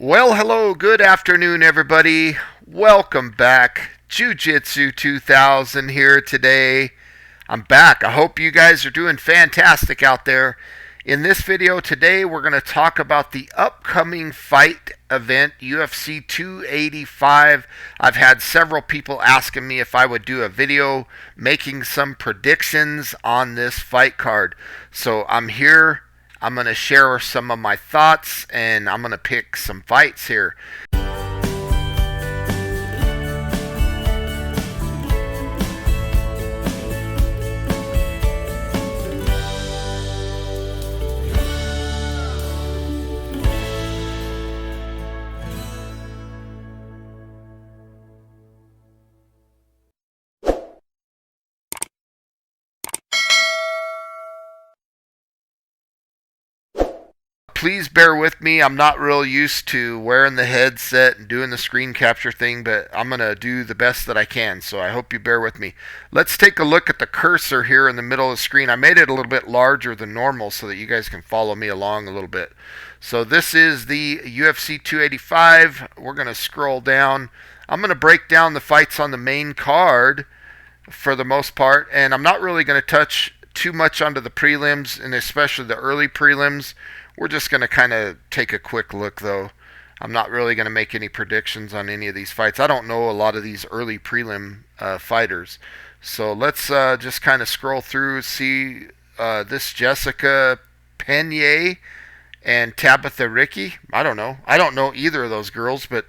Well, hello, good afternoon, everybody. Welcome back. Jiu-Jitsu 2000 here today. I'm back. I hope you guys are doing fantastic out there. In this video today, we're going to talk about the upcoming fight event, UFC 285. I've had several people asking me if I would do a video making some predictions on this fight card. So I'm here. I'm going to share some of my thoughts, and I'm going to pick some fights here. Please bear with me. I'm not real used to wearing the headset and doing the screen capture thing, but I'm going to do the best that I can, so I hope you bear with me. Let's take a look at the cursor here in the middle of the screen. I made it a little bit larger than normal so that you guys can follow me along a little bit. So this is the UFC 285. We're going to scroll down. I'm going to break down the fights on the main card for the most part, and I'm not really going to touch too much onto the prelims, and especially the early prelims. We're just going to kind of take a quick look, though. I'm not really going to make any predictions on any of these fights. I don't know a lot of these early prelim fighters. So let's just kind of scroll through, see this Jessica Penne and Tabitha Ricci. I don't know. I don't know either of those girls, but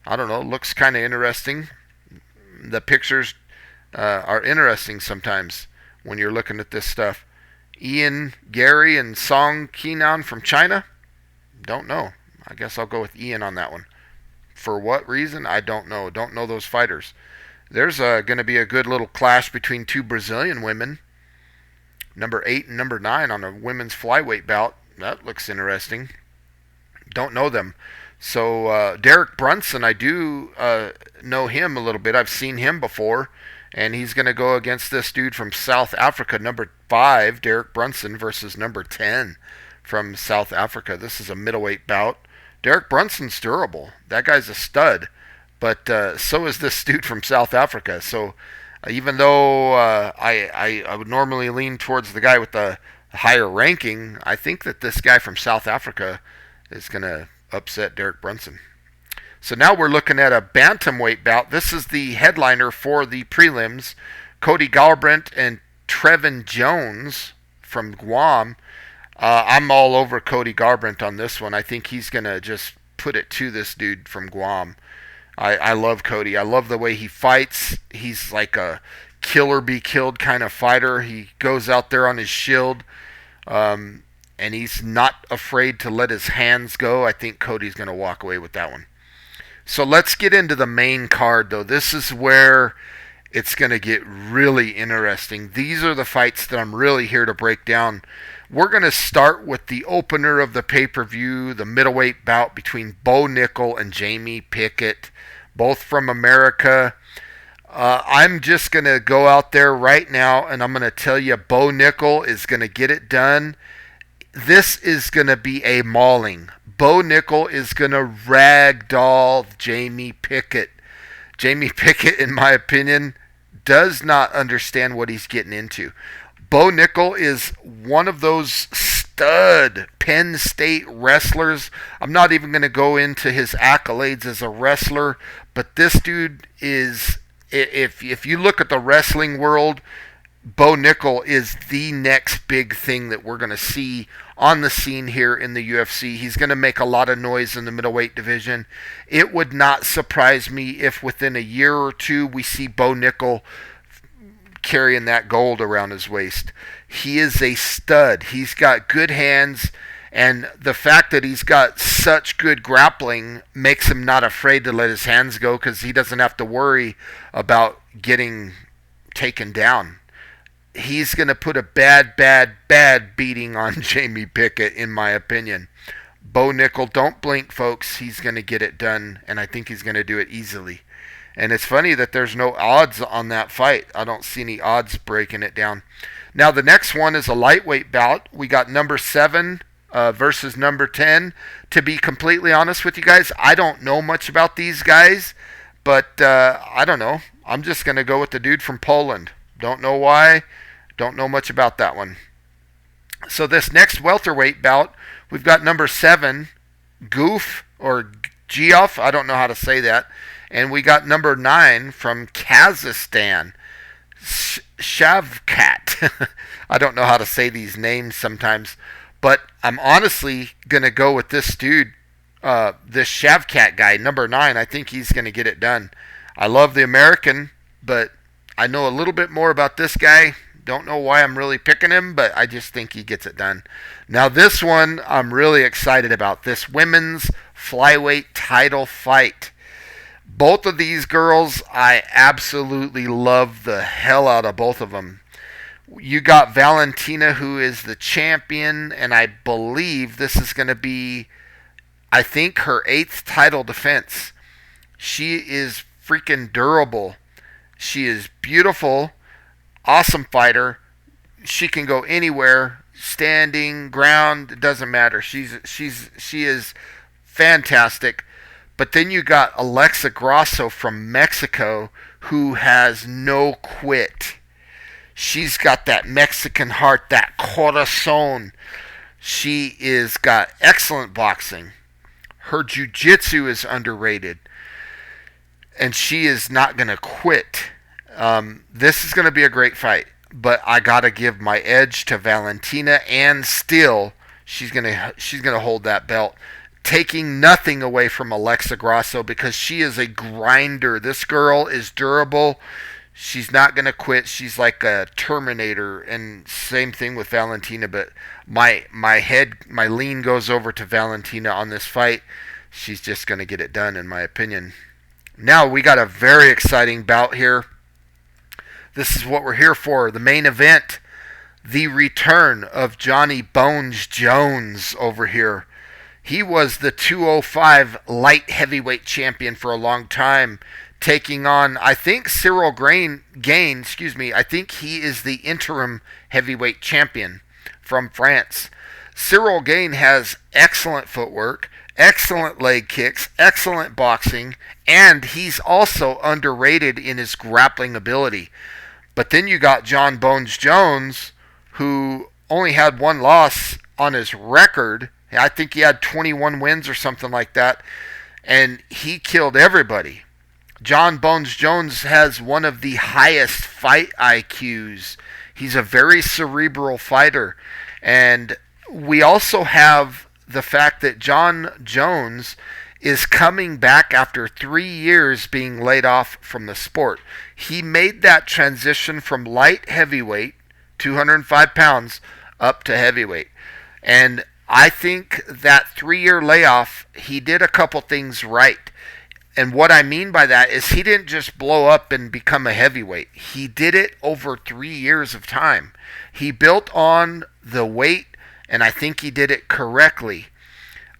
I don't know. Looks kind of interesting. The pictures are interesting sometimes when you're looking at this stuff. Ian Gary and Song Qinan from China? Don't know. I guess I'll go with Ian on that one. For what reason? I don't know. Don't know those fighters. There's going to be a good little clash between two Brazilian women. Number 8 and number 9 on a women's flyweight bout. That looks interesting. Don't know them. So Derek Brunson, I do know him a little bit. I've seen him before. And he's going to go against this dude from South Africa, number 5, Derek Brunson, versus number 10 from South Africa. This is a middleweight bout. Derek Brunson's durable. That guy's a stud. But so is this dude from South Africa. So even though I would normally lean towards the guy with the higher ranking, I think that this guy from South Africa is going to upset Derek Brunson. So now we're looking at a bantamweight bout. This is the headliner for the prelims. Cody Garbrandt and Trevin Jones from Guam. I'm all over Cody Garbrandt on this one. I think he's going to just put it to this dude from Guam. I love Cody. I love the way he fights. He's like a kill or be killed kind of fighter. He goes out there on his shield, and he's not afraid to let his hands go. I think Cody's going to walk away with that one. So let's get into the main card, though. This is where it's going to get really interesting. These are the fights that I'm really here to break down. We're going to start with the opener of the pay-per-view, the middleweight bout between Bo Nickal and Jamie Pickett, both from America. I'm just going to go out there right now, and I'm going to tell you Bo Nickal is going to get it done. This is going to be a mauling. Bo Nickal is going to ragdoll Jamie Pickett. Jamie Pickett, in my opinion, does not understand what he's getting into. Bo Nickal is one of those stud Penn State wrestlers. I'm not even going to go into his accolades as a wrestler, but this dude is, if you look at the wrestling world, Bo Nickal is the next big thing that we're going to see on the scene here in the UFC. He's going to make a lot of noise in the middleweight division. It would not surprise me if within a year or two we see Bo Nickal carrying that gold around his waist. He is a stud. He's got good hands, and the fact that he's got such good grappling makes him not afraid to let his hands go because he doesn't have to worry about getting taken down. He's going to put a bad beating on Jamie Pickett, in my opinion. Bo Nickal, don't blink, folks. He's going to get it done, and I think he's going to do it easily. And it's funny that there's no odds on that fight. I don't see any odds breaking it down. Now, the next one is a lightweight bout. We got number 7 versus number 10. To be completely honest with you guys, I don't know much about these guys, but I don't know. I'm just going to go with the dude from Poland. Don't know why. Don't know much about that one. So this next welterweight bout, we've got number 7, Goof or Geoff. I don't know how to say that. And we got number 9 from Kazakhstan, Shavkat. I don't know how to say these names sometimes, but I'm honestly going to go with this dude, this Shavkat guy, number 9. I think he's going to get it done. I love the American, but I know a little bit more about this guy. Don't know why I'm really picking him, but I just think he gets it done. Now this one I'm really excited about. This women's flyweight title fight. Both of these girls, I absolutely love the hell out of both of them. You got Valentina, who is the champion, and I believe this is going to be, I think, her 8th title defense. She is freaking durable. She is beautiful. Awesome fighter. She can go anywhere, standing, ground, it doesn't matter. She is fantastic. But then you got Alexa Grasso from Mexico, who has no quit. She's got that Mexican heart, that corazon. She is got excellent boxing. Her jiu-jitsu is underrated, and she is not going to quit. This is going to be a great fight, but I got to give my edge to Valentina, and still she's going to hold that belt, taking nothing away from Alexa Grasso because she is a grinder. This girl is durable. She's not going to quit. She's like a Terminator, and same thing with Valentina, but my lean goes over to Valentina on this fight. She's just going to get it done, in my opinion. Now we got a very exciting bout here. This is what we're here for, the main event, the return of Johnny Bones Jones over here. He was the 205 light heavyweight champion for a long time, taking on, I think, Cyril Gain. I think he is the interim heavyweight champion from France. Cyril Gain has excellent footwork, excellent leg kicks, excellent boxing, and he's also underrated in his grappling ability. But then you got John Bones Jones, who only had one loss on his record. I think he had 21 wins or something like that, and he killed everybody. John Bones Jones has one of the highest fight IQs. He's a very cerebral fighter. And we also have the fact that John Jones is coming back after 3 years being laid off from the sport. He made that transition from light heavyweight, 205 pounds, up to heavyweight. And I think that 3-year layoff, he did a couple things right. And what I mean by that is he didn't just blow up and become a heavyweight. He did it over 3 years of time. He built on the weight, and I think he did it correctly.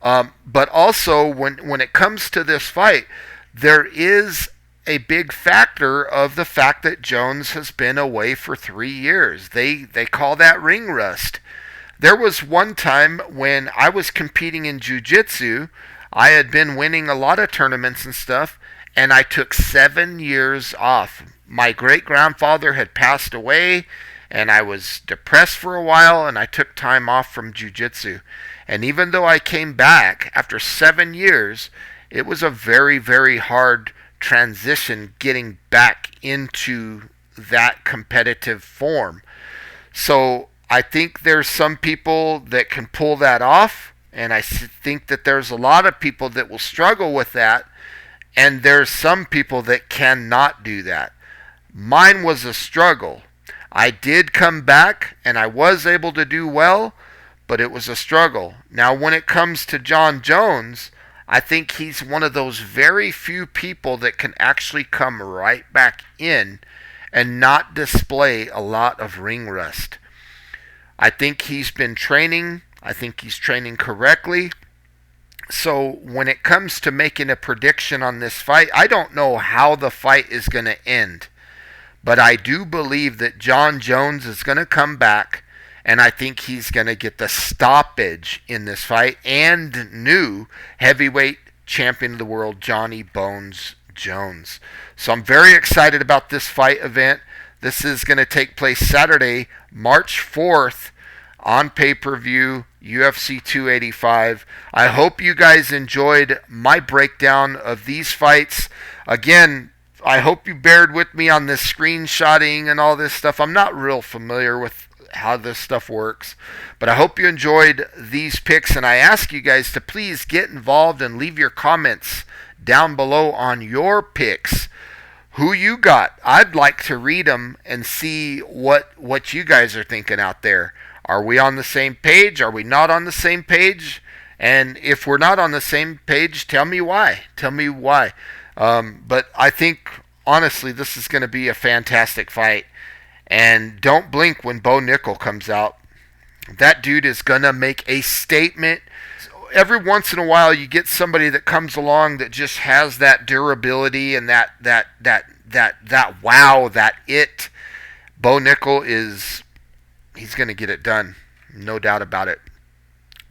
But also, when it comes to this fight, there is a big factor of the fact that Jones has been away for 3 years. They call that ring rust. There was one time when I was competing in jiu-jitsu. I had been winning a lot of tournaments and stuff, and I took 7 years off. My great-grandfather had passed away, and I was depressed for a while, and I took time off from jiu-jitsu. And even though I came back after 7 years, it was a very, very hard transition getting back into that competitive form. So I think there's some people that can pull that off, and I think that there's a lot of people that will struggle with that, and there's some people that cannot do that. Mine was a struggle. I did come back, and I was able to do well, but it was a struggle. Now, when it comes to John Jones, I think he's one of those very few people that can actually come right back in and not display a lot of ring rust. I think he's been training. I think he's training correctly. So when it comes to making a prediction on this fight, I don't know how the fight is going to end. But I do believe that John Jones is going to come back, and I think he's going to get the stoppage in this fight, and new heavyweight champion of the world, Johnny Bones Jones. So I'm very excited about this fight event. This is going to take place Saturday, March 4th on pay-per-view, UFC 285. I hope you guys enjoyed my breakdown of these fights. Again, I hope you bared with me on this screenshotting and all this stuff. I'm not real familiar with how this stuff works, but I hope you enjoyed these picks, and I ask you guys to please get involved and leave your comments down below on your picks. Who you got? I'd like to read them and see what you guys are thinking out there. Are we on the same page? Are we not on the same page? And if we're not on the same page, tell me why. Tell me why. But I think, honestly, this is going to be a fantastic fight. And don't blink when Bo Nickel comes out. That dude is going to make a statement. Every once in a while, you get somebody that comes along that just has that durability and that wow, that it. Bo Nickel he's going to get it done. No doubt about it.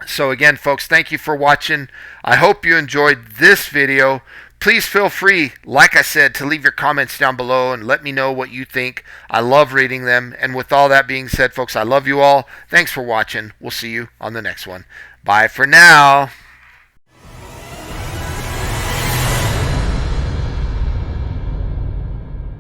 So again, folks, thank you for watching. I hope you enjoyed this video. Please feel free, like I said, to leave your comments down below and let me know what you think. I love reading them. And with all that being said, folks, I love you all. Thanks for watching. We'll see you on the next one. Bye for now.